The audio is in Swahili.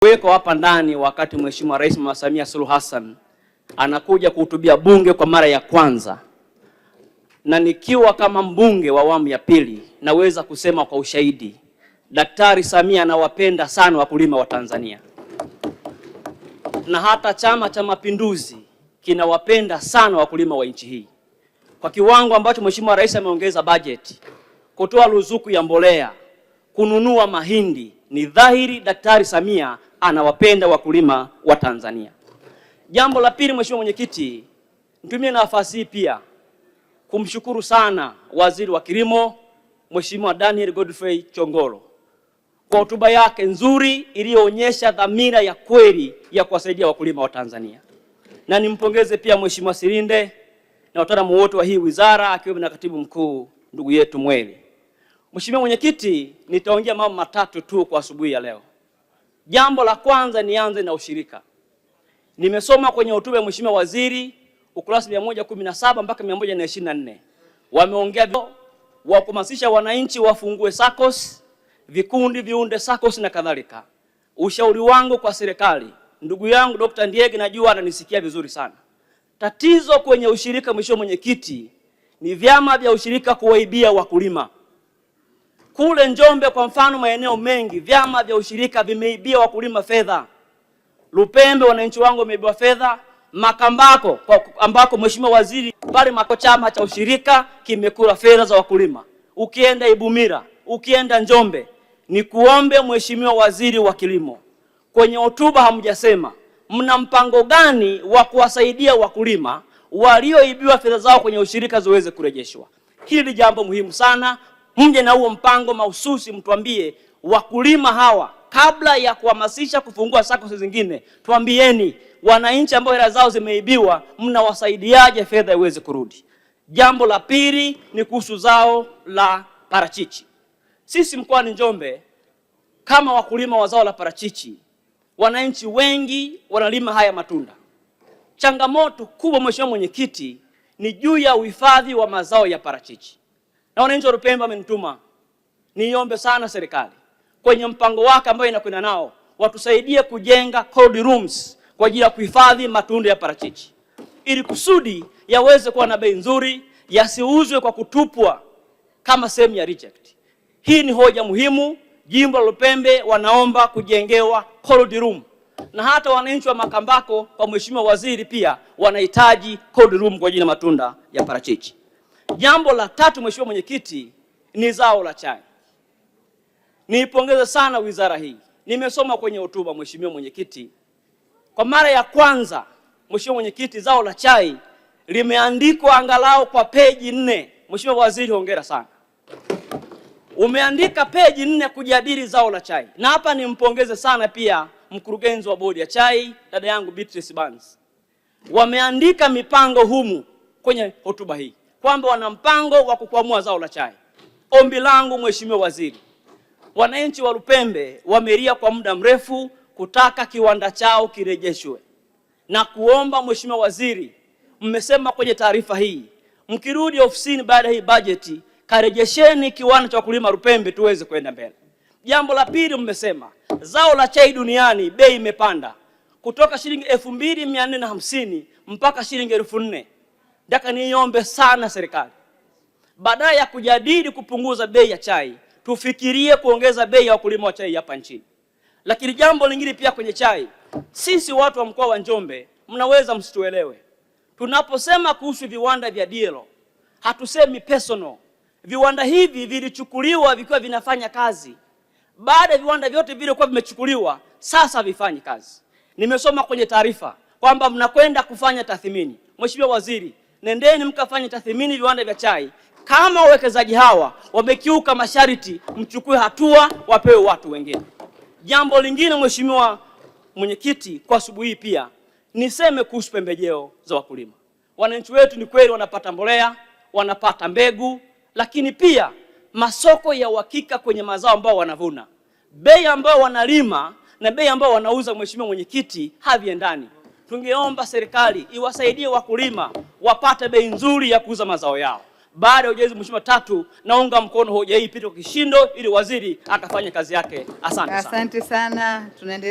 Weko hapa ndani wakati Mheshimiwa Rais Mama Samia Suluhu Hassan anakuja kuhutubia bunge kwa mara ya kwanza, na nikiwa kama mbunge wa awamu ya pili naweza kusema kwa ushahidi, Daktari Samia anawapenda sana wakulima wa Tanzania, na hata Chama cha Mapinduzi kinawapenda sana wakulima wa nchi hii, kwa kiwango ambacho Mheshimiwa Rais ameongeza bajeti, kutoa ruzuku ya mbolea, kununua mahindi. Ni dhahiri Daktari Samia anawapenda wakulima wa Tanzania. Jambo la pili, Mheshimiwa Mwenyekiti, nitumie nafasi hii pia kumshukuru sana Waziri wa Kilimo Mheshimiwa Daniel Godfrey Chongolo kwa hotuba yake nzuri iliyoonyesha dhamira ya kweli ya kuwasaidia wakulima wa Tanzania. Na nimpongeze pia Mheshimiwa Silinde na wataalamu wote wa hii wizara akiwemo na Katibu Mkuu ndugu yetu Mweli. Mheshimiwa Mwenyekiti, nitaongea mambo matatu tu kwa asubuhi ya leo. Jambo la kwanza, nianze na ushirika. Nimesoma kwenye hotuba ya Mheshimiwa Waziri ukurasa 117 mpaka 124. Wameongea wa kuhamasisha wananchi wafungue SACCOS, vikundi viunde SACCOS na kadhalika. Ushauri wangu kwa serikali, ndugu yangu Dr. Ndiege najua ananisikia vizuri sana. Tatizo kwenye ushirika, Mheshimiwa Mwenyekiti, ni vyama vya ushirika kuwaibia wakulima. Kule Njombe kwa mfano, maeneo mengi vyama vya ushirika vimeibia wakulima fedha. Lupembe wananchi wangu wameibiwa fedha. Makambako ambako Mheshimiwa Waziri pale chama cha ushirika kimekula fedha za wakulima. Ukienda Ibumira, ukienda Njombe. Ni kuombe Mheshimiwa Waziri wa Kilimo, kwenye hotuba hamjasema mna mpango gani wa kuwasaidia wakulima walioibiwa fedha zao kwenye ushirika ziweze kurejeshwa. Hili jambo muhimu sana. Mje na huo mpango mahususi, mtuambie wakulima hawa kabla ya kuhamasisha kufungua SACCOS zingine, tuambieni wananchi ambao hela zao zimeibiwa mnawasaidiaje fedha iweze kurudi. Jambo la pili ni kuhusu zao la parachichi. Sisi mkoani Njombe kama wakulima wa zao la parachichi, wananchi wengi wanalima haya matunda. Changamoto kubwa, Mheshimiwa Mwenyekiti, ni juu ya uhifadhi wa mazao ya parachichi. Na wananchi wa Lupembe wamenituma niombe sana serikali kwenye mpango wake ambao inakwenda nao watusaidie kujenga cold rooms kwa ajili ya kuhifadhi matunda ya parachichi, ili kusudi yaweze kuwa na bei nzuri, yasiuzwe kwa kutupwa kama sehemu ya reject. Hii ni hoja muhimu. Jimbo la Lupembe wanaomba kujengewa cold room, na hata wananchi wa Makambako kwa Mheshimiwa Waziri pia wanahitaji cold room kwa ajili ya matunda ya parachichi. Jambo la tatu, Mheshimiwa Mwenyekiti, ni zao la chai. Niipongeze sana wizara hii. Nimesoma kwenye hotuba, Mheshimiwa Mwenyekiti, kwa mara ya kwanza Mheshimiwa Mwenyekiti, zao la chai limeandikwa angalau kwa peji 4. Mheshimiwa Waziri, hongera sana. Umeandika peji 4 kujadili zao la chai. Na hapa nimpongeze sana pia mkurugenzi wa bodi ya chai, dada yangu Beatrice Banz. Wameandika mipango humu kwenye hotuba hii kwamba wana mpango wa kukwamua zao la chai. Ombi langu Mheshimiwa Waziri, wananchi wa Lupembe wamelia kwa muda mrefu kutaka kiwanda chao kirejeshwe, na kuomba Mheshimiwa Waziri, mmesema kwenye taarifa hii mkirudi ofisini baada ya hii bajeti, karejesheni kiwanda cha wakulima Lupembe tuweze kwenda mbele. Jambo la pili, mmesema zao la chai duniani bei imepanda kutoka shilingi 2450 mpaka shilingi 4000. Nataka niombe sana serikali, badala ya kujadili kupunguza bei ya chai, tufikirie kuongeza bei ya wakulima wa chai hapa nchini. Lakini jambo lingine pia kwenye chai, sisi watu wa mkoa wa Njombe mnaweza msituelewe. Tunaposema kuhusu viwanda vya Dielo, hatusemi personal. Viwanda hivi vilichukuliwa vikiwa vinafanya kazi. Baada ya viwanda vyote vile kuwa vimechukuliwa, sasa vifanyi kazi. Nimesoma kwenye taarifa kwamba mnakwenda kufanya tathmini. Mheshimiwa Waziri, nendeni mkafanye tathmini viwanda vya chai. Kama wawekezaji hawa wamekiuka masharti, mchukue hatua, wapewe watu wengine. Jambo lingine, Mheshimiwa Mwenyekiti, kwa asubuhi hii pia niseme kuhusu pembejeo za wakulima. Wananchi wetu ni kweli wanapata mbolea, wanapata mbegu, lakini pia masoko ya uhakika kwenye mazao ambao wanavuna. Bei ambao wanalima na bei ambao wanauza, Mheshimiwa Mwenyekiti, haviendani. Tungeomba serikali iwasaidie wakulima wapate bei nzuri ya kuuza mazao yao. Baada ya ujenzi Mheshimiwa tatu, naunga mkono hoja hii ipite kwa kishindo ili waziri akafanye kazi yake. Asante sana. Asante sana. Tunaendelea.